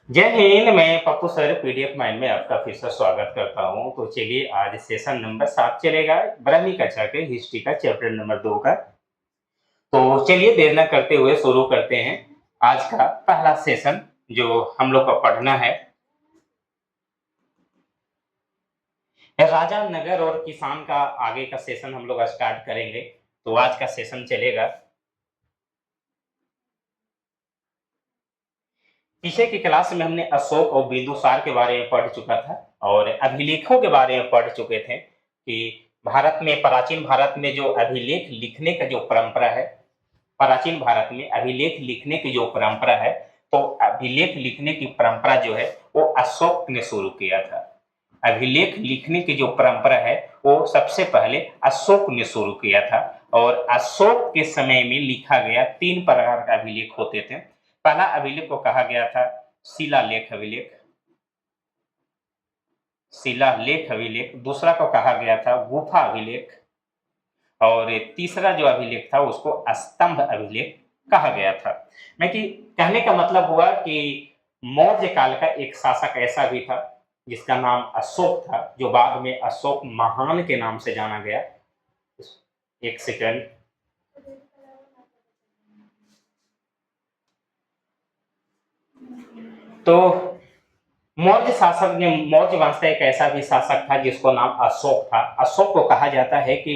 जय हिंद। मैं Pappu sir PDF mind में आपका फिर से स्वागत करता हूं। तो चलिए आज सेशन नंबर 7 चलेगा, 12वीं कक्षा के हिस्ट्री का चैप्टर नंबर 2 का। तो चलिए देर न करते हुए शुरू करते हैं आज का पहला सेशन जो हम लोग को पढ़ना है। राजा नगर और किसान का आगे का सेशन हम लोग स्टार्ट करेंगे। तो आज का सेशन चलेगा। पीछे की क्लास में हमने अशोक और बिंदुसार के बारे में पढ़ चुका था और अभिलेखों के बारे में पढ़ चुके थे कि भारत में, प्राचीन भारत में जो अभिलेख लिखने का जो परंपरा है, प्राचीन भारत में अभिलेख लिखने की जो परंपरा है, तो अभिलेख लिखने की परंपरा जो है वो अशोक ने शुरू किया था। अभिलेख लिखने की जो परंपरा है वो सबसे पहले अशोक ने शुरू किया था और अशोक के समय में लिखा गया 3 प्रकार का अभिलेख होते थे। पहला अभिलेख को कहा गया था शिलालेख अभिलेख, शिलालेख अभिलेख। दूसरा को कहा गया था गुफा अभिलेख और तीसरा जो अभिलेख था उसको स्तंभ अभिलेख कहा गया था। मैं कि कहने का मतलब हुआ कि मौर्य काल का एक शासक ऐसा भी था जिसका नाम अशोक था, जो बाद में अशोक महान के नाम से जाना गया। एक सेकंड। तो मौर्य वंश का एक ऐसा भी शासक था जिसको नाम अशोक था। अशोक को कहा जाता है कि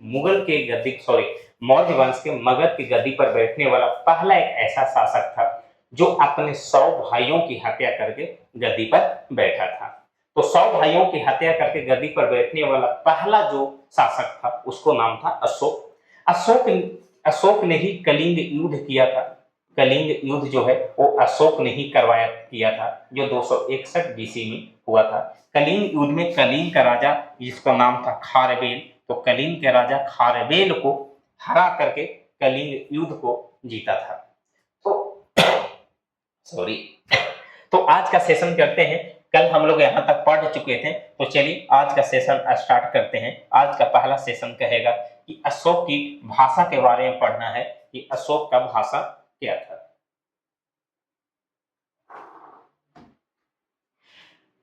मुगल के गद्दी सॉरी मौर्य वंश के मगध की गद्दी पर बैठने वाला पहला एक ऐसा शासक था जो अपने 100 भाइयों की हत्या करके गद्दी पर बैठा था। तो 100 भाइयों की हत्या करके गद्दी पर बैठने वाला पहला जो शासक था उसको नाम था अशोक। अशोक अशोक ने ही कलिंग युद्ध किया था। कलिंग युद्ध जो है वो अशोक ने ही करवाया किया था, जो 261 बीसी में हुआ था। कलिंग युद्ध में कलिंग का राजा जिसका नाम था खारवेल, तो कलिंग के राजा खारवेल को हरा करके कलिंग युद्ध को जीता था। तो सॉरी। तो आज का सेशन करते हैं। कल हम लोग यहाँ तक पढ़ चुके थे, तो चलिए आज का सेशन स्टार्ट करते हैं। आज का पहला सेशन कहेगा कि अशोक की भाषा के बारे में पढ़ना है कि अशोक का भाषा क्या था।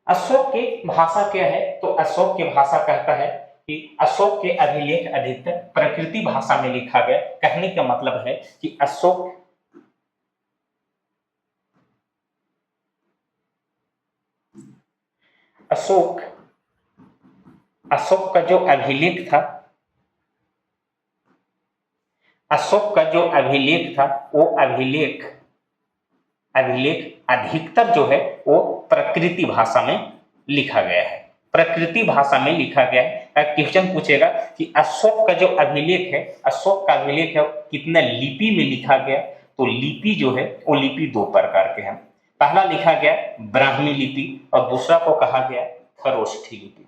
अशोक की भाषा क्या है? तो अशोक की भाषा कहता है कि अशोक के अभिलेख अधिकतर प्रकृति भाषा में लिखा गया। कहने का मतलब है कि अशोक अशोक अशोक का जो अभिलेख था, अशोक का जो अभिलेख था वो अभिलेख अधिकतर जो है वो प्रकृति भाषा में लिखा गया है। प्रकृति भाषा में लिखा गया है। क्वेश्चन पूछेगा कि अशोक का जो अभिलेख है, अशोक का अभिलेख है कितने लिपि में लिखा गया? तो लिपि जो है वो लिपि 2 प्रकार के हैं। पहला लिखा गया ब्राह्मी लिपि और दूसरा को कहा गया खरोष्ठी लिपि।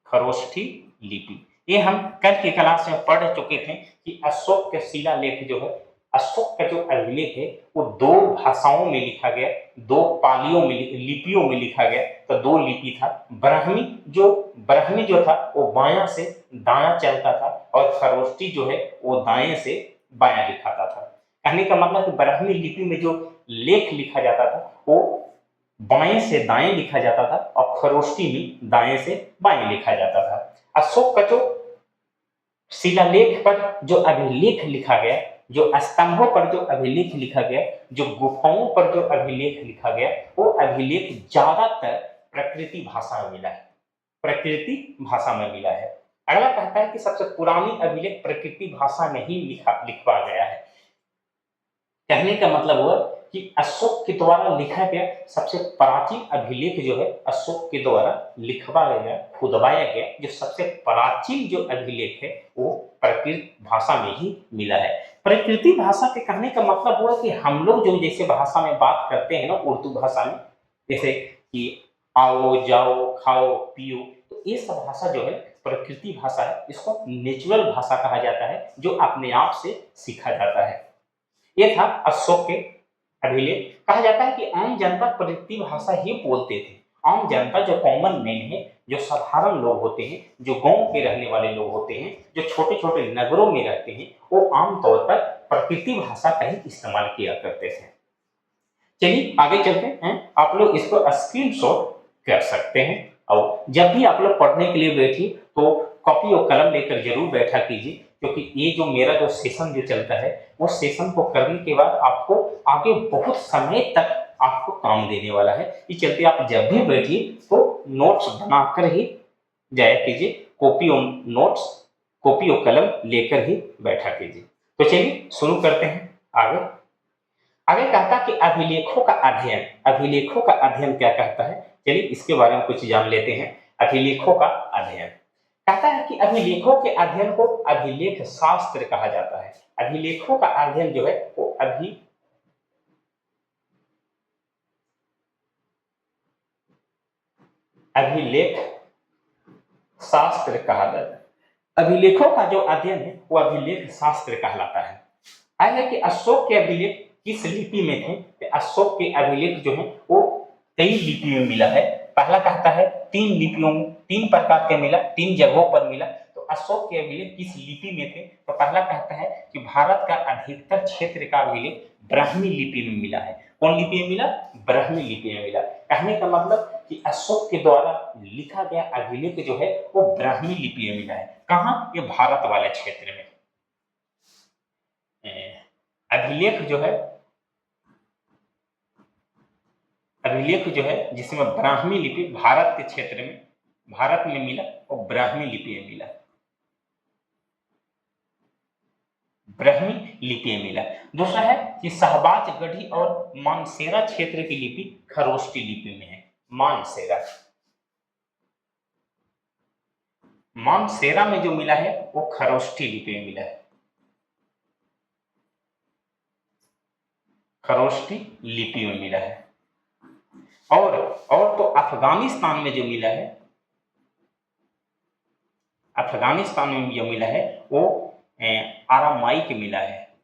खरोष्ठी लिपि ये हम कल की क्लास में पढ़ चुके थे कि अशोक के शिलालेख जो है, अशोक का जो अभिलेख है वो 2 भाषाओं में लिखा गया, 2 पालियों में लिपियों में लिखा गया। तो 2 लिपि था। ब्राह्मी जो था वो बायां से दायां चलता था और खरोष्ठी जो है वो दाएं से बायां लिखाता था। कहने का मतलब कि ब्राह्मी लिपि में जो लेख लिखा जाता था वो बाएं से दाएं लिखा जाता था और खरोष्ठी में दाएं से बाएं लिखा जाता था। अशोक का जो शिलालेख पर जो अभिलेख लिखा गया, जो स्तंभों पर जो अभिलेख लिखा गया, जो गुफाओं पर जो अभिलेख लिखा गया, वो अभिलेख ज्यादातर प्रकृति भाषा में मिला है। प्रकृति भाषा में मिला है। अगला कहता है कि सबसे पुरानी अभिलेख प्रकृति भाषा में ही लिखवा गया है। कहने का मतलब हुआ कि अशोक के द्वारा लिखा गया सबसे प्राचीन अभिलेख जो है अशोक के द्वारा लिखवाया गया, खुदवाया गया, जो सबसे प्राचीन जो अभिलेख है वो प्रकृत भाषा में ही मिला है। प्रकृति भाषा के कहने का मतलब हुआ कि हम लोग जो जैसे भाषा में बात करते हैं ना, उर्दू भाषा में, जैसे कि आओ जाओ खाओ पियो, तो ये सब भाषा जो है प्रकृति भाषा है। इसको नेचुरल भाषा कहा जाता है, जो अपने आप से सीखा जाता है। ये था अशोक के अभिलेख। कहा जाता है कि आम जनता प्रकृति भाषा ही बोलते थे। आम जनता जो कॉमन मैन है, जो साधारण लोग होते हैं, जो गांव के रहने वाले लोग होते हैं, जो छोटे छोटे नगरों में रहते हैं, वो आमतौर पर प्रकृति भाषा का ही इस्तेमाल किया करते थे। चलिए आगे चलते हैं, आप लोग इसको स्क्रीनशॉट कर सकते हैं और जब भी आप लोग पढ़ने के लिए बैठिए तो कॉपी और कलम लेकर जरूर बैठा कीजिए, क्योंकि ये जो मेरा जो सेशन जो चलता है वो सेशन को करने के बाद आपको आगे बहुत समय तक आपको काम देने वाला है। इस चलते आप जब भी बैठिए तो नोट्स बनाकर ही जाया कीजिए, कॉपी और कलम लेकर ही बैठा कीजिए। तो चलिए शुरू करते हैं आगे। आगे कहता कि अभिलेखों का अध्ययन, अभिलेखों का अध्ययन क्या कहता है, चलिए इसके बारे में कुछ जान लेते हैं। अभिलेखों का अध्ययन कहता है कि अभिलेखों के अध्ययन को अभिलेख शास्त्र कहा जाता है। अभिलेखों का अध्ययन जो है वो अभिलेख शास्त्र कहा जाता है। अभिलेखों का जो अध्ययन है वो अभिलेख शास्त्र कहलाता है। आया कि अशोक के अभिलेख किस लिपि में थे, तो अशोक के अभिलेख जो है वो कई लिपि में मिला है। पहला कहता है 3 लिपियों में, 3 प्रकार के मिला, 3 जगहों पर मिला। तो अशोक के अभिलेख किस लिपि में थे, तो पहला कहता है कि भारत का अधिकतर क्षेत्र का अभिलेख ब्राह्मी लिपि में मिला है। कौन लिपि में मिला, ब्राह्मी लिपि में मिला। कहने का मतलब कि अशोक के द्वारा लिखा गया अभिलेख जो है वो ब्राह्मी लिपि में मिला है। कहाँ, ये भारत वाले क्षेत्र में। अभिलेख जो है जिसमें ब्राह्मी लिपि भारत के क्षेत्र में, भारत में मिला और ब्राह्मी लिपि में मिला, ब्राह्मी लिपि में मिला। दूसरा है कि शहबाजगढ़ी और मानसेरा क्षेत्र की लिपि खरोष्टी लिपि में है। मानसेरा में जो मिला है वो खरोष्टी लिपि में मिला है, खरोष्टी लिपि में मिला है। और तो अफगानिस्तान में जो मिला है, अफगानिस्तान में जो मिला है वो आरामाइक मिला है,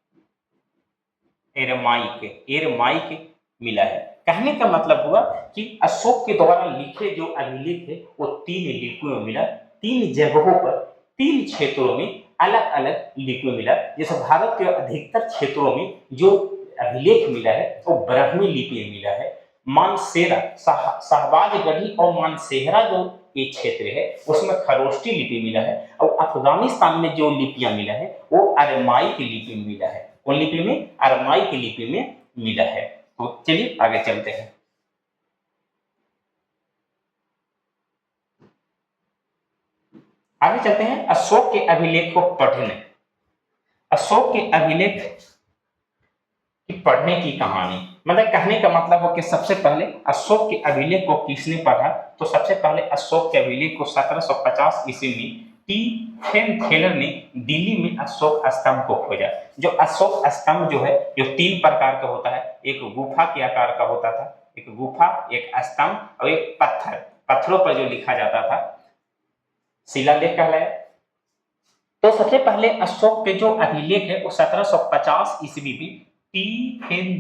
एरमाइक मिला है। कहने का मतलब हुआ कि अशोक के द्वारा लिखे जो अभिलेख है वो 3 लिपियों में मिला, 3 जगहों पर, 3 क्षेत्रों में अलग अलग लिपियों मिला। जैसे भारत के अधिकतर क्षेत्रों में जो अभिलेख मिला है वो ब्राह्मी लिपि में मिला है। मानसेरा, शहबाजगढ़ी और मानसेहरा जो ये क्षेत्र है उसमें खरोष्टी लिपि मिला है। और अफगानिस्तान में जो लिपियां मिला है वो अरमाइक लिपि में मिला है। कौन लिपि में, अरमाइक लिपि में मिला है। तो चलिए आगे चलते हैं। आगे चलते हैं अशोक के अभिलेख को पढ़ने। अशोक के अभिलेख की पढ़ने की कहानी, मतलब कहने का मतलब हो कि सबसे पहले अशोक के अभिलेख को किसने पढ़ा, तो सबसे पहले अशोक के अभिलेख को 1750 ईस्वी में टी थेलर ने दिल्ली में अशोक स्तंभ को खोजा। जो अशोक स्तंभ जो है जो 3 प्रकार का होता है, एक गुफा के आकार का होता था, एक गुफा, एक स्तंभ और एक पत्थरों पर जो लिखा जाता था, शिलालेख कहलाया। तो सबसे पहले अशोक के जो अभिलेख है वो 1750 ईस्वी में टी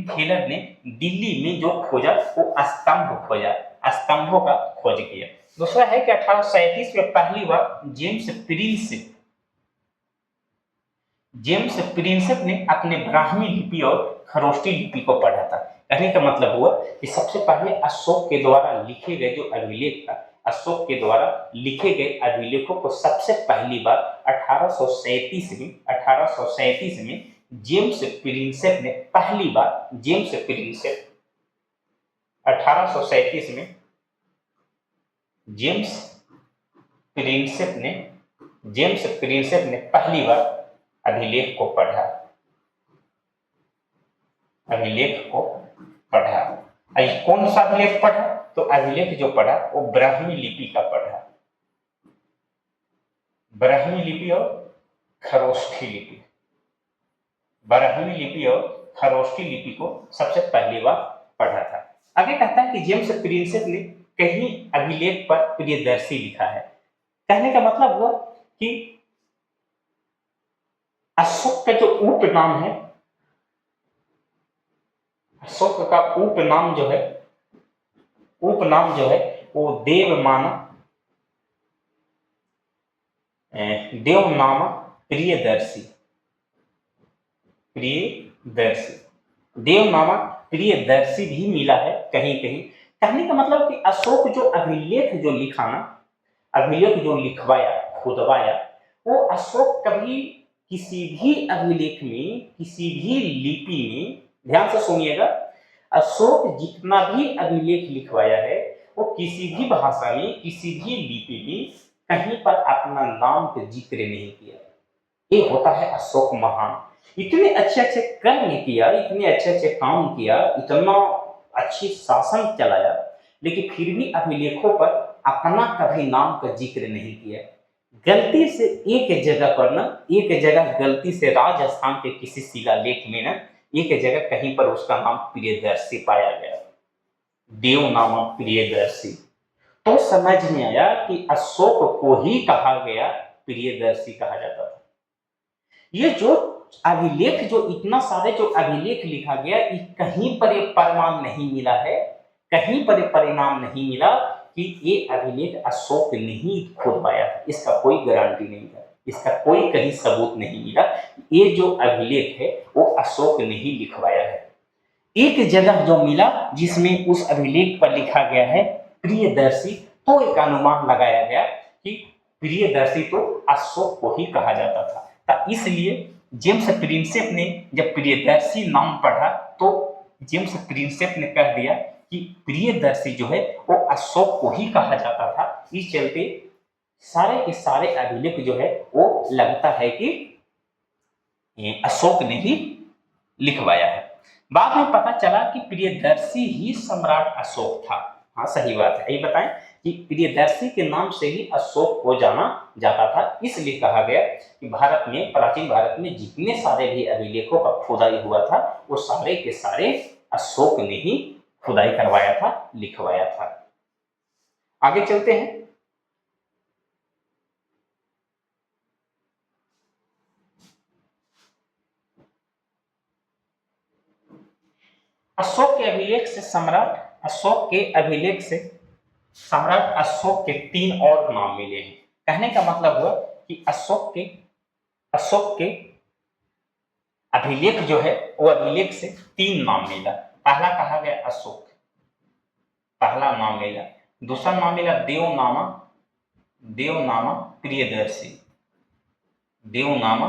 थेलर ने दिल्ली में जो खोजा वो स्तंभ खोजा, स्तंभों का खोज किया। दूसरा है कि 1837 में पहली बार जेम्स प्रिंसेप ने अपने ब्राह्मी लिपि और खरोष्टी लिपि को पढ़ा था। कहने का मतलब हुआ कि सबसे पहले अशोक के द्वारा लिखे गए जो अभिलेख था, अशोक के द्वारा लिखे गए अभिलेखों को सबसे पहली बार 1837 में जेम्स प्रिंसेप ने पहली बार 1837 में जेम्स प्रिंसेप ने पहली बार अभिलेख को पढ़ा। कौन सा अभिलेख पढ़ा, तो अभिलेख जो पढ़ा वो ब्राह्मी लिपि का पढ़ा, ब्राह्मी लिपि और खरोष्ठी लिपि, ब्राह्मी लिपि और खरोष्ठी लिपि को सबसे पहली बार पढ़ा था। आगे कहता है कि जेम्स प्रिंसेप ने कहीं अभिलेख पर प्रियदर्शी लिखा है। कहने का मतलब हुआ कि अशोक का जो उपनाम है, अशोक का उपनाम जो है वो देवनामा प्रियदर्शी, देवनामा प्रियदर्शी भी मिला है कहीं कहीं। कहने का मतलब कि अशोक जो अभिलेख जो लिखा ना, अभिलेख जो लिखवाया खुदवाया, वो अशोक कभी किसी भी अभिलेख में, किसी भी लिपि में, ध्यान से सुनिएगा, अशोक जितना भी अभिलेख लिखवाया है वो किसी भी भाषा में, किसी भी लिपि में कहीं पर अपना नाम का जिक्र नहीं किया। ये होता है अशोक महान। इतने अच्छे अच्छे कर्म किया, इतने अच्छे अच्छे काम किया, इतना अच्छी शासन चलाया, लेकिन फिर भी अभिलेखों पर अपना कभी नाम का जिक्र नहीं किया। गलती से एक जगह पर ना, एक जगह गलती से राजस्थान के किसी शिलालेख में ना, एक जगह कहीं पर उसका नाम प्रियदर्शी पाया गया, देव नामा प्रियदर्शी। तो समझ में आया कि अशोक को ही कहा गया प्रियदर्शी कहा जाता था। ये जो अभिलेख, जो इतना सारे जो अभिलेख लिखा गया, कहीं पर ये प्रमाण नहीं मिला है, कहीं पर परिणाम नहीं मिला कि ये अभिलेख अशोक ने ही खुदवाया था। इसका कोई गारंटी नहीं था, इसका कोई कहीं सबूत नहीं मिला। ये जो अभिलेख है वो अशोक ने ही लिखवाया है। एक जगह जो मिला जिसमें उस अभिलेख पर लिखा गया है प्रियदर्शी, तो एक अनुमान लगाया गया कि प्रियदर्शी तो अशोक को ही कहा जाता था। इसलिए जेम्स प्रिंसेप ने जब प्रियदर्शी नाम पढ़ा तो जेम्स प्रिंसेप ने कह दिया कि प्रियदर्शी जो है वो अशोक को ही कहा जाता था। इस चलते सारे के सारे अभिलेख जो है वो लगता है कि अशोक ने ही लिखवाया है। बाद में पता चला कि प्रियदर्शी ही सम्राट अशोक था। हाँ सही बात है, यही बताएं कि प्रियदर्शी के नाम से ही अशोक को जाना जाता था। इसलिए कहा गया कि भारत में, प्राचीन भारत में जितने सारे भी अभिलेखों का खुदाई हुआ था वो सारे के सारे अशोक ने ही खुदाई करवाया था, लिखवाया था। आगे चलते हैं। अशोक के अभिलेख से सम्राट अशोक के अभिलेख से सम्राट अशोक के 3 और नाम मिले हैं। कहने का मतलब हुआ कि अशोक के अभिलेख जो है वो अभिलेख से 3 नाम मिला। पहला कहा गया अशोक, पहला नाम मिला। दूसरा नाम मिला देवनामा प्रियदर्शी, देवनामा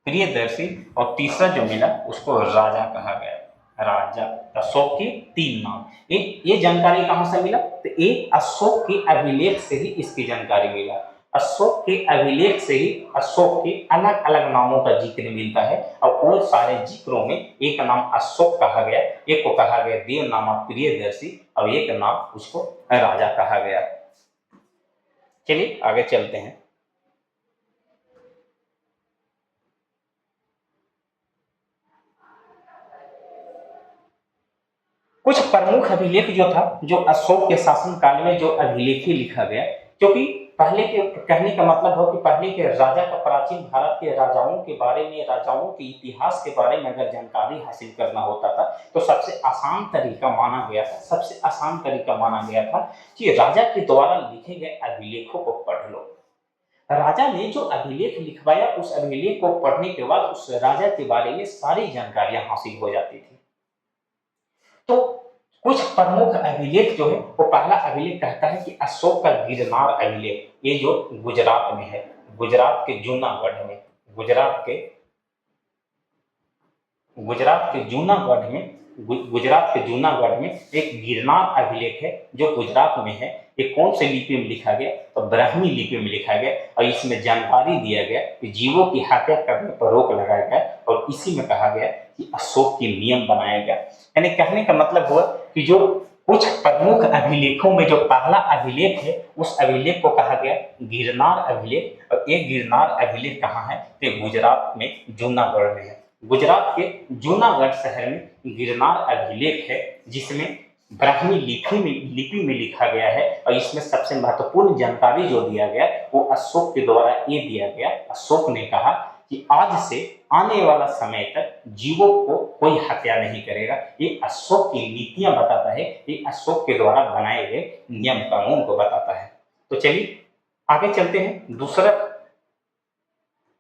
प्रियदर्शी। और तीसरा जो मिला उसको राजा कहा गया, राजा। अशोक के 3 नाम। ये जानकारी कहां से मिला? तो ये अशोक के अभिलेख से ही इसकी जानकारी मिला। अशोक के अभिलेख से ही अशोक के अलग अलग नामों का जिक्र मिलता है और वो सारे जिक्रों में एक नाम अशोक कहा गया, एक को कहा गया देवनामा प्रियदर्शी और एक नाम उसको राजा कहा गया। चलिए आगे चलते हैं। कुछ प्रमुख अभिलेख जो था, जो अशोक के शासन काल में जो अभिलेख लिखा गया, क्योंकि पहले के, कहने का मतलब हो कि पहले के राजा का, प्राचीन भारत के राजाओं के बारे में, राजाओं के इतिहास के बारे में अगर जानकारी हासिल करना होता था तो सबसे आसान तरीका माना गया था, सबसे आसान तरीका माना गया था कि राजा के द्वारा लिखे गए अभिलेखों को पढ़ लो। राजा ने जो अभिलेख लिखवाया उस अभिलेख को पढ़ने के बाद उस राजा के बारे में सारी जानकारियां हासिल हो जाती थी। तो कुछ प्रमुख अभिलेख जो है, वो पहला अभिलेख कहता है कि अशोक का गिरनार अभिलेख, ये जो गुजरात में है, गुजरात के जूनागढ़ में, गुजरात के जूनागढ़ में एक गिरनार अभिलेख है जो गुजरात में है। ये कौन से लिपि में लिखा गया? तो ब्राह्मी लिपि में लिखा गया और इसमें जानकारी दिया गया कि जीवों की हत्या करने पर रोक लगाया गया और इसी में कहा गया कि अशोक की नियम बनाया गया। यानी कहने का मतलब हुआ कि जो कुछ प्रमुख अभिलेखों में जो पहला अभिलेख है उस अभिलेख को कहा गया गिरनार अभिलेख। और ये गिरनार अभिलेख कहाँ है? तो गुजरात में जूनागढ़ में है। गुजरात के जूनागढ़ शहर में गिरनार अभिलेख है जिसमें ब्राह्मी लिपि में लिखा गया है और इसमें सबसे महत्वपूर्ण जानकारी जो दिया गया वो अशोक के द्वारा ये दिया गया। अशोक ने कहा कि आज से आने वाला समय तक जीवों को कोई हत्या नहीं करेगा। ये अशोक की नीतियां बताता है, ये अशोक के द्वारा बनाए गए नियम कानून को बताता है। तो चलिए आगे चलते हैं।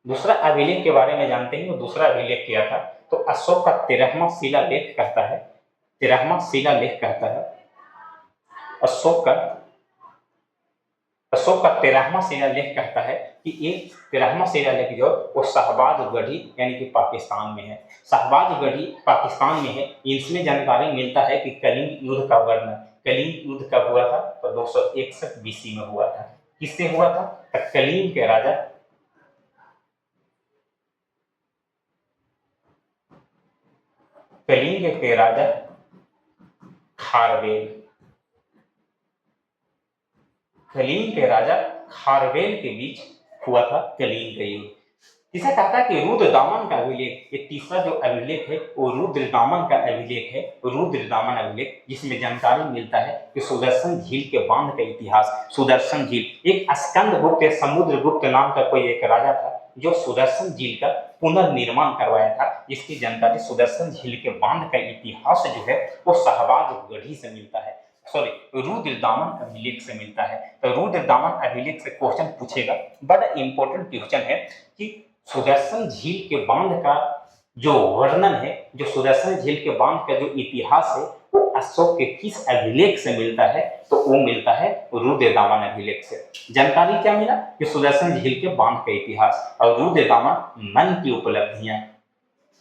दूसरा अभिलेख के बारे में जानते हैं। वो दूसरा अभिलेख क्या था? तो अशोक का 13वां शिलालेख कहता है 13वां शिलालेख कहता है, अशोक का 13वां शिलालेख कहता है कि ये 13वां शिलालेख जो वो शाहबाज गढ़ी यानी कि पाकिस्तान में है। शाहबाज गढ़ी पाकिस्तान में है। इसमें जानकारी मिलता है कि कलिंग युद्ध का वर्णन, कलिंग युद्ध कब हुआ था, तो 261 बीसी में हुआ था। किससे हुआ था, तो कलिंग के राजा खारवेल, कलिंग के राजा खारवेल के बीच हुआ था कलिंग का युद्ध। इसे कहता है कि रुद्रदामन का अभिलेख, ये तीसरा जो अभिलेख है वो रुद्रदामन का अभिलेख है, रुद्रदामन अभिलेख, जिसमें जानकारी मिलता है कि सुदर्शन झील के बांध का इतिहास। सुदर्शन झील एक स्कंदगुप्त या समुद्रगुप्त नाम का कोई एक राजा था जो सुदर्शन झील का पुनर्निर्माण करवाया था। इसकी जानकारी सुदर्शन झील के बांध का इतिहास जो है वो शाहबाज गढ़ी से मिलता है, सॉरी रुद्रदामन अभिलेख से मिलता है। तो रुद्रदामन अभिलेख से क्वेश्चन पूछेगा, बड़ा इंपॉर्टेंट क्वेश्चन है कि सुदर्शन झील के बांध का जो वर्णन है, जो सुदर्शन झील के बांध का जो इतिहास है वो अशोक के किस अभिलेख से मिलता है, तो वो मिलता है रुद्रदामन अभिलेख से। जानकारी क्या मिला कि सुदर्शन झील के बांध का इतिहास और रुद्रदामन मन की उपलब्धियां,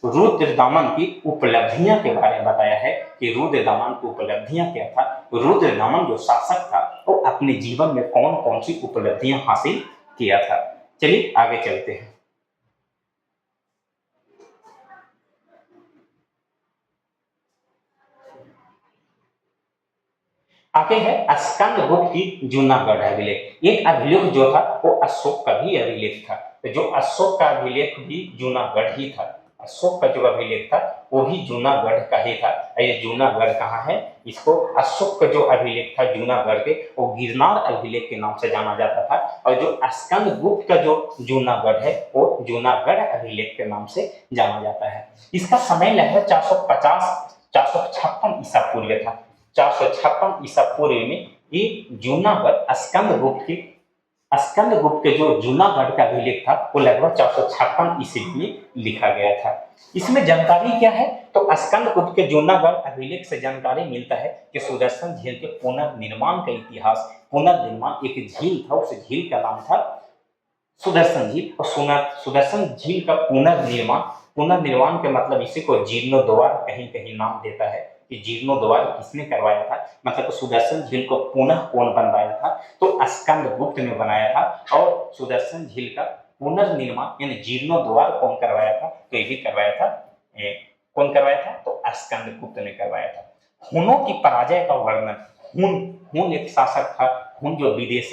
रुद्रदामन की उपलब्धियां के बारे में बताया है कि रुद्रदामन की उपलब्धियां क्या था। रुद्रदामन जो शासक था वो अपने जीवन में कौन कौन सी उपलब्धियां हासिल किया था। चलिए आगे चलते हैं। आगे है स्कंदगुप्त की जूनागढ़ अभिलेख। एक अभिलेख जो था वो अशोक का भी अभिलेख था, तो जो अशोक का अभिलेख भी जूनागढ़ ही था। अशोक का जो अभिलेख था वो भी जूनागढ़ का ही था। ये जूनागढ़ कहाँ है, इसको अशोक का जो अभिलेख था जूनागढ़ के वो गिरनार अभिलेख के नाम से जाना जाता था, और जो स्कंदगुप्त का जो जूनागढ़ है वो जूनागढ़ अभिलेख के नाम से जाना जाता है। इसका समय लगभग 456 ईसा पूर्व था। 456 ईसा पूर्व में ये जूनागढ़ स्कंदगुप्त के जो जूनागढ़ का अभिलेख था वो लगभग 456 ईस्वी में लिखा गया था। इसमें जानकारी क्या है, तो स्कंदगुप्त के जूनागढ़ अभिलेख से जानकारी मिलता है कि सुदर्शन झील के पुनर्निर्माण का इतिहास। पुनर्निर्माण, एक झील था, उस झील का नाम था सुदर्शन झील, और सुदर्शन झील का पुनर्निर्माण, पुनर्निर्माण के मतलब इसी को जीर्णोद्वार कहीं कहीं नाम देता है कि जीर्णोद्वार किसने करवाया था, मतलब सुदर्शन झील को पुनः कौन बनवाया था, तो स्कंदगुप्त ने बनाया था। और सुदर्शन झील का पुनर्निर्माण यानी जीर्णोद्वार कौन करवाया था, तो ये भी करवाया था, कौन करवाया था, तो स्कंदगुप्त ने करवाया था। हुनों की पराजय का वर्णन, हुन एक शासक था, हुन जो विदेश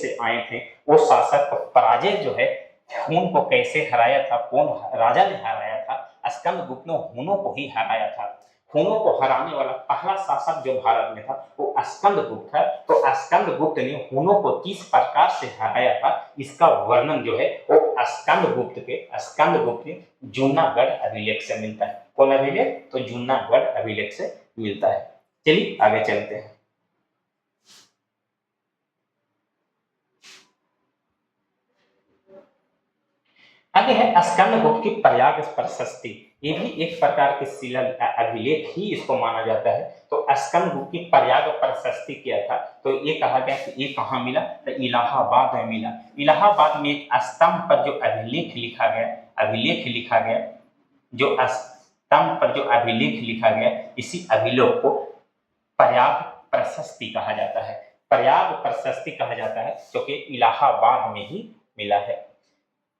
से आए थे, वो शासक का पराजय जो है, हुन को कैसे हराया था, कौन राजा ने हराया था, स्कंदगुप्त ने हुनों को ही हराया था। हुनों को हराने वाला पहला शासक जो भारत में था वो स्कंदगुप्त था। तो स्कंदगुप्त ने हुनों को किस प्रकार से हराया था, इसका वर्णन जो है वो स्कंदगुप्त के जूनागढ़ अभिलेख से मिलता है। कौन अभिलेख, तो जूनागढ़ अभिलेख से मिलता है। चलिए आगे चलते हैं। आगे है स्कंदगुप्त की प्रयाग प्रशस्ति। ये भी एक प्रकार के शिला अभिलेख ही इसको माना जाता है। तो स्कंदगुप्त की प्रयाग प्रशस्ति क्या था, तो ये कहा गया कि ये कहाँ मिला, तो इलाहाबाद में मिला। इलाहाबाद में एक स्तंभ पर जो अभिलेख लिखा गया, जो स्तंभ पर जो अभिलेख लिखा गया, इसी अभिलेख को प्रयाग प्रशस्ति कहा जाता है। प्रयाग प्रशस्ति कहा जाता है क्योंकि इलाहाबाद में ही मिला है।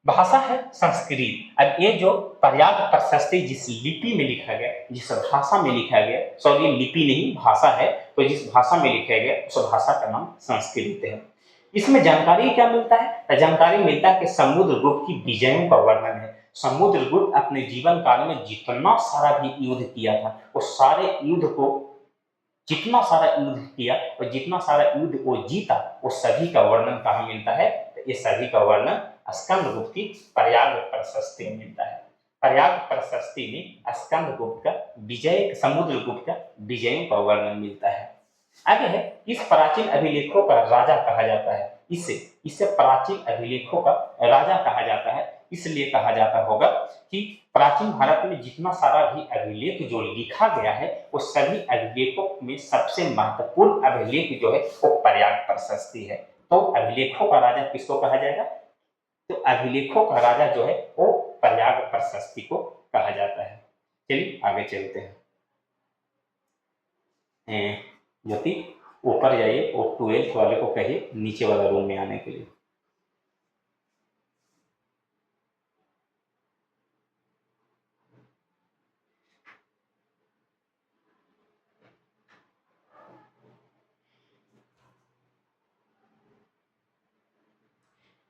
भाषा है संस्कृत। अब ये जो प्रयाग प्रशस्ति जिस लिपि में लिखा गया, जिस भाषा में लिखा गया, सॉरी लिपि नहीं भाषा है, तो जिस भाषा में लिखा गया उस भाषा का नाम संस्कृत है। इसमें जानकारी क्या मिलता है, जानकारी मिलता है कि समुद्रगुप्त की विजयों का वर्णन है। समुद्रगुप्त अपने जीवन काल में जितना सारा भी युद्ध किया था, वो सारे युद्ध को, जितना सारा युद्ध किया और जितना सारा युद्ध वो जीता, वो सभी का वर्णन कहाँ मिलता है, तो ये सभी का वर्णन स्कंदगुप्त की प्रयाग प्रशस्ति में मिलता है। प्रयाग प्रशस्ति में स्कंदगुप्त का विजय, समुद्रगुप्त का विजयों का वर्णन मिलता है। आगे है, इस प्राचीन अभिलेखों का राजा कहा जाता है। इसे प्राचीन अभिलेखों का राजा कहा जाता है, इसलिए कहा जाता होगा कि प्राचीन भारत में जितना सारा भी अभिलेख जो लिखा गया है वो सभी अभिलेखों में सबसे महत्वपूर्ण अभिलेख जो है वो प्रयाग प्रशस्ति है। तो अभिलेखों का राजा किसको कहा जाएगा? तो अभिलेखों का राजा जो है वो प्रयाग प्रशस्ति को कहा जाता है। चलिए आगे चलते हैं। ज्योति ऊपर जाइए और 12th वाले को कहिए नीचे वाला रूम में आने के लिए।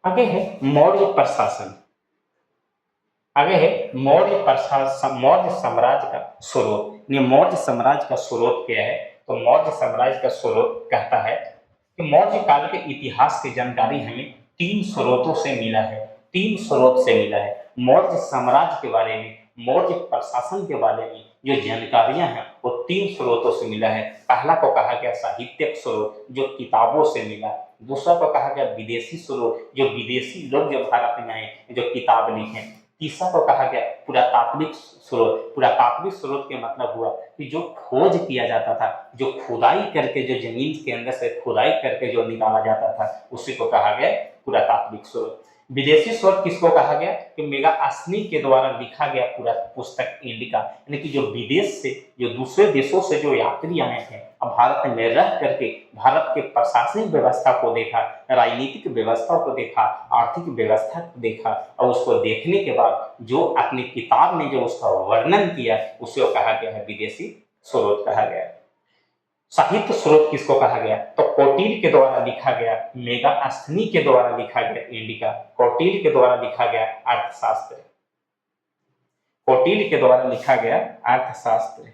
आगे है मौर्य प्रशासन। आगे है मौर्य प्रशासन, मौर्य साम्राज्य का स्रोत। मौर्य साम्राज्य का स्रोत क्या है? तो मौर्य साम्राज्य का स्रोत कहता है कि मौर्य काल के इतिहास की जानकारी हमें 3 स्रोतों से मिला है। 3 स्रोत से मिला है। मौर्य साम्राज्य के बारे में, मौर्य प्रशासन के बारे में जो जानकारियां हैं वो 3 स्रोतों से मिला है। पहला को कहा गया साहित्यिक स्रोत जो किताबों से मिला। दूसरा को कहा गया विदेशी स्रोत जो विदेशी लोग जो भारत में आए जो किताब लिखे। तीसरा को कहा गया पुरातात्विक स्रोत। पुरातात्विक स्रोत के मतलब हुआ कि जो खोज किया जाता था, जो खुदाई करके जो जमीन के अंदर से खुदाई करके जो निकाला जाता था उसी को कहा गया पुरातात्विक स्रोत। विदेशी स्रोत किसको कहा गया? कि मेगास्थनी के द्वारा लिखा गया पूरा पुस्तक इंडिका, यानी कि जो विदेश से जो दूसरे देशों से जो यात्री आए थे अब भारत में रह करके भारत के प्रशासनिक व्यवस्था को देखा, राजनीतिक व्यवस्था को देखा, आर्थिक व्यवस्था को देखा और उसको देखने के बाद जो अपनी किताब में जो उसका वर्णन किया उसे कहा गया है विदेशी स्रोत कहा गया। साहित्य स्रोत किसको कहा गया? तो कौटिल्य के द्वारा लिखा गया, मेगास्थनी के द्वारा लिखा गया इंडिका, कौटिल्य के द्वारा लिखा गया अर्थशास्त्र, कौटिल्य के द्वारा लिखा गया अर्थशास्त्र।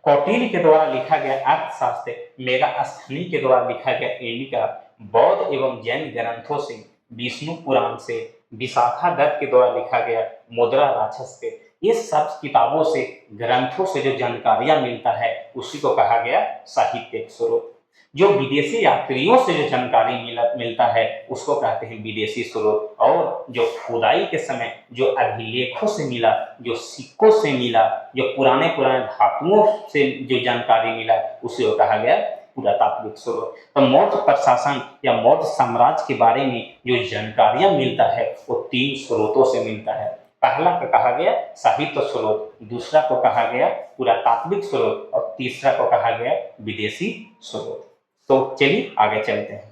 कौटिल्य के द्वारा लिखा गया अर्थशास्त्र, मेगास्थनी के द्वारा लिखा गया इंडिका, बौद्ध एवं जैन ग्रंथों से, विष्णु पुराण से, विशाखा दत्त के द्वारा लिखा गया मुद्रा राक्षस से, ये सब किताबों से ग्रंथों से जो जानकारियां मिलता है उसी को कहा गया साहित्यिक स्रोत। जो विदेशी यात्रियों से जो जानकारी मिलता है उसको कहते हैं विदेशी स्रोत। और जो खुदाई के समय जो अभिलेखों से मिला, जो सिक्कों से मिला, जो पुराने पुराने धातुओं से जो जानकारी मिला उसे कहा गया पुरातात्विक स्रोत। तो मौर्य प्रशासन या मौर्य साम्राज्य के बारे में जो जानकारियां मिलता है वो 3 स्रोतों से मिलता है। पहला को कहा गया साहित्य स्रोत, दूसरा को कहा गया पुरातात्विक स्रोत और तीसरा को कहा गया विदेशी स्रोत। तो चलिए आगे चलते हैं।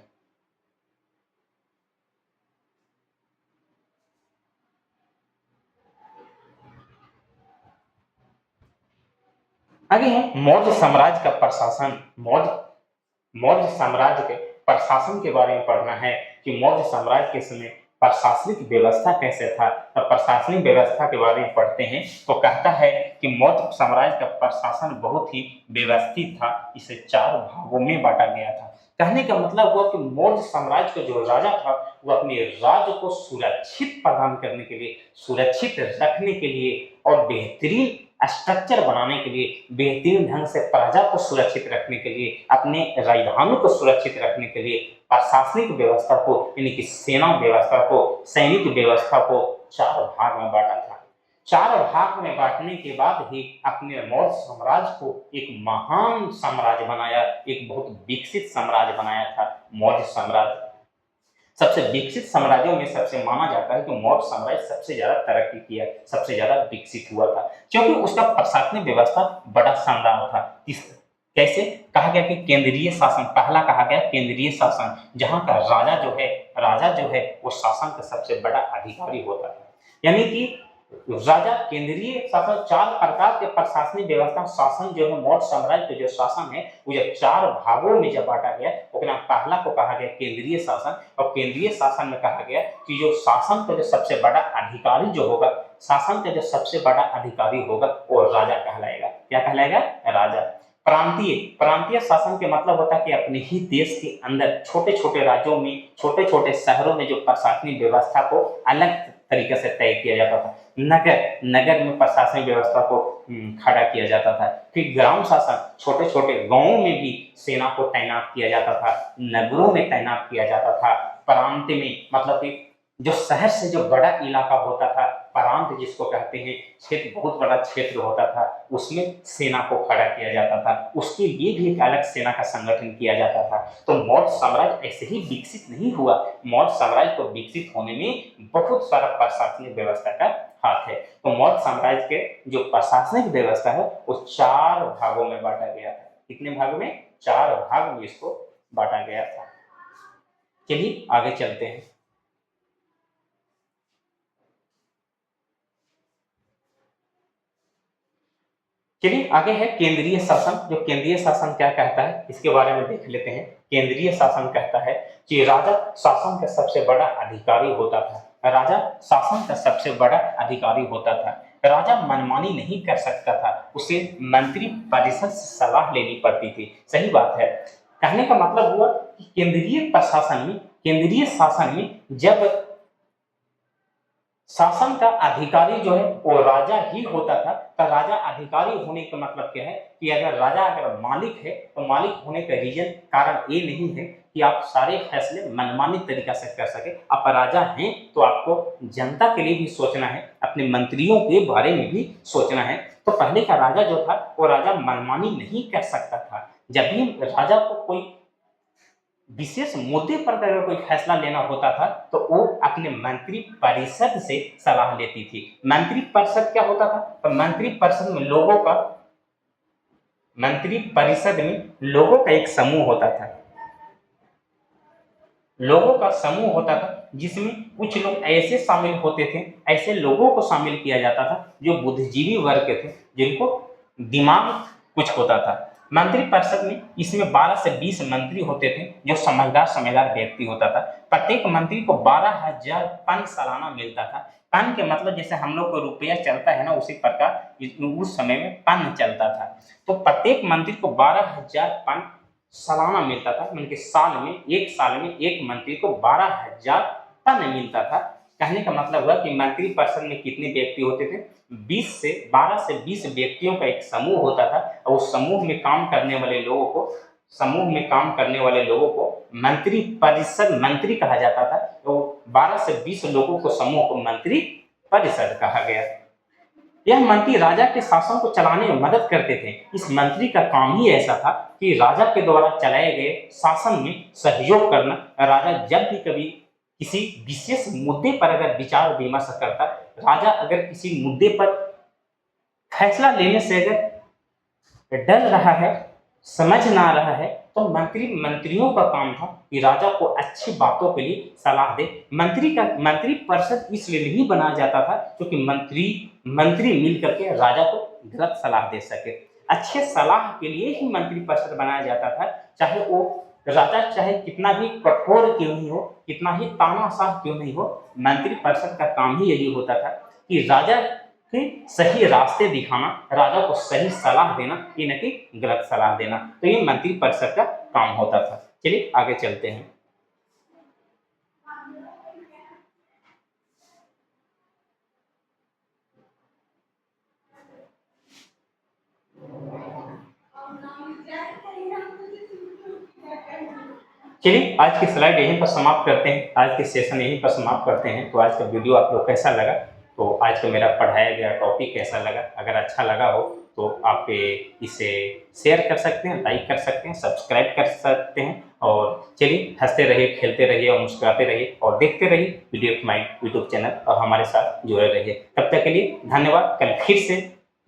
आगे है मौर्य साम्राज्य का प्रशासन। मौर्य साम्राज्य के प्रशासन के बारे में पढ़ना है कि मौर्य साम्राज्य के समय प्रशासनिक व्यवस्था कैसे था। तो प्रशासनिक व्यवस्था के बारे में पढ़ते हैं तो कहता है कि मौर्य साम्राज्य का प्रशासन बहुत ही व्यवस्थित था। इसे 4 भागों में बांटा गया था। कहने का मतलब हुआ कि मौर्य साम्राज्य का जो राजा था वो अपने राज्य को सुरक्षित प्रदान करने के लिए, सुरक्षित रखने के लिए और बेहतरीन स्ट्रक्चर बनाने के लिए, बेहतरीन ढंग से प्रजा को सुरक्षित रखने के लिए, अपने राजधानी को सुरक्षित रखने के लिए प्रशासनिक व्यवस्था को यानी कि सेना व्यवस्था को, सैनिक व्यवस्था को 4 भाग में बांटा था। 4 भाग में बांटने के बाद ही अपने मौर्य साम्राज्य को एक महान साम्राज्य बनाया, एक बहुत विकसित साम्राज्य बनाया था मौर्य साम्राज्य। सबसे विकसित साम्राज्यों में सबसे माना जाता है कि मौर्य साम्राज्य सबसे ज्यादा तरक्की किया, सबसे ज्यादा विकसित हुआ था क्योंकि उसका प्रशासनिक व्यवस्था बड़ा शानदार था। कैसे? कहा गया कि केंद्रीय शासन, पहला कहा गया केंद्रीय शासन, जहां का राजा जो है वो शासन का सबसे बड़ा अधिकारी होता है। यानी कि राजा केंद्रीय शासन, 4 प्रकार के प्रशासनिक व्यवस्था शासन जो है मौर्य साम्राज्य के जो शासन है वो जब 4 भागों में जब बांटा गया उसमें पहला को कहा गया केंद्रीय शासन। और केंद्रीय शासन में कहा गया कि जो शासन का जो सबसे बड़ा अधिकारी जो होगा, शासन का जो सबसे बड़ा अधिकारी होगा वो राजा कहलाएगा। क्या कहलाएगा? राजा। प्रांतीय शासन के मतलब होता है कि अपने ही देश के अंदर छोटे छोटे राज्यों में, छोटे छोटे शहरों में जो प्रशासनिक व्यवस्था को अलग तरीके से तय किया जाता था। नगर में प्रशासनिक व्यवस्था को खड़ा किया जाता था। फिर ग्राम शासन, छोटे छोटे गांवों में भी सेना को तैनात किया जाता था, नगरों में तैनात किया जाता था। प्रांत में मतलब कि जो शहर से जो बड़ा इलाका होता था, प्रांत जिसको कहते हैं, क्षेत्र, बहुत बड़ा क्षेत्र होता था, उसमें सेना को खड़ा किया जाता था। उसके लिए भी एक अलग सेना का संगठन किया जाता था। तो मौर्य साम्राज्य ऐसे ही विकसित नहीं हुआ। मौर्य साम्राज्य को विकसित होने में बहुत सारा प्रशासनिक व्यवस्था का हाथ है। तो मौर्य साम्राज्य के जो प्रशासनिक व्यवस्था है वो 4 भागों में बांटा गया था। कितने भाग में? 4 भाग में इसको बांटा गया था। चलिए आगे चलते हैं। चलिए आगे है केंद्रीय शासन। जो केंद्रीय शासन क्या कहता है इसके बारे में देख लेते हैं। केंद्रीय शासन कहता है कि राजा शासन का सबसे बड़ा अधिकारी होता था। राजा शासन का सबसे बड़ा अधिकारी होता था। राजा मनमानी नहीं कर सकता था, उसे मंत्री परिषद से सलाह लेनी पड़ती थी। सही बात है। कहने का मतलब हुआ कि केंद्रीय शासन में जब शासन का अधिकारी जो है वो राजा ही होता था। तो राजा अधिकारी होने का मतलब क्या है कि अगर मालिक है तो मालिक होने का रीजन, कारण ये नहीं है कि आप सारे फैसले मनमानी तरीका से कर सके। आप राजा हैं तो आपको जनता के लिए भी सोचना है, अपने मंत्रियों के बारे में भी सोचना है। तो पहले का राजा जो था वो राजा मनमानी नहीं कर सकता था। जब भी राजा को कोई विशेष मुद्दे पर अगर कोई फैसला लेना होता था तो वो अपने मंत्री परिषद से सलाह लेती थी। मंत्री परिषद क्या होता था? तो मंत्री परिषद में लोगों का एक समूह होता था। लोगों का समूह होता था जिसमें कुछ लोग ऐसे शामिल होते थे, ऐसे लोगों को शामिल किया जाता था जो बुद्धिजीवी वर्ग के थे, जिनको दिमाग कुछ होता था। मंत्री परिषद में इसमें 12 से 20 मंत्री होते थे जो समझदार व्यक्ति होता था। प्रत्येक मंत्री को 12,000 पन सालाना मिलता था। पन के मतलब जैसे हम लोग को रुपया चलता है ना, उसी प्रकार उस समय में पन चलता था। तो प्रत्येक मंत्री को 12,000 पन सालाना मिलता था। मतलब कि एक साल में एक मंत्री को 12,000 पन मिलता था। कहने का मतलब हुआ कि मंत्री परिषद में कितने व्यक्ति होते थे? 12 से 20 व्यक्तियों का एक समूह होता था। और उस समूह में काम करने वाले लोगों को मंत्री परिषद, मंत्री कहा जाता था। तो 12 से 20 लोगों को समूह को मंत्री परिषद कहा गया। यह मंत्री राजा के शासन को चलाने में मदद करते थे। इस मंत्री का काम ही ऐसा था कि राजा के द्वारा चलाए गए शासन में सहयोग करना। राजा जब भी कभी किसी विशेष मुद्दे पर अगर विचार विमर्श करता, राजा अगर किसी मुद्दे पर फैसला लेने से अगर डर रहा है, समझ ना रहा है, तो मंत्रियों का काम था कि राजा को अच्छी बातों के लिए सलाह दे। मंत्री परिषद इसलिए नहीं बनाया जाता था क्योंकि मंत्री मिल करके राजा को गलत सलाह दे सके। अच्छे सलाह के लिए ही मंत्री परिषद बनाया जाता था। चाहे वो राजा चाहे कितना भी कठोर क्यों नहीं हो, कितना ही तानाशाह क्यों नहीं हो, मंत्री परिषद का काम ही यही होता था कि राजा के सही रास्ते दिखाना, राजा को सही सलाह देना, ये न कि गलत सलाह देना। तो ये मंत्री परिषद का काम होता था। चलिए आगे चलते हैं। चलिए आज की स्लाइड यहीं पर समाप्त करते हैं, आज के सेशन यहीं पर समाप्त करते हैं। तो आज का वीडियो आप लोग कैसा लगा, तो आज का मेरा पढ़ाया गया टॉपिक कैसा लगा? अगर अच्छा लगा हो तो आप इसे शेयर कर सकते हैं, लाइक कर सकते हैं, सब्सक्राइब कर सकते हैं। और चलिए हंसते रहिए, खेलते रहिए और मुस्कुराते रहिए और देखते रहिए वीडियो माइंड यूट्यूब चैनल और हमारे साथ जुड़े रहिए। तब तक के लिए धन्यवाद। कल फिर से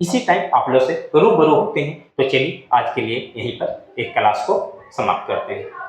इसी टाइम आप लोग से रूबरू होते हैं। तो चलिए आज के लिए यहीं पर एक क्लास को समाप्त करते हैं।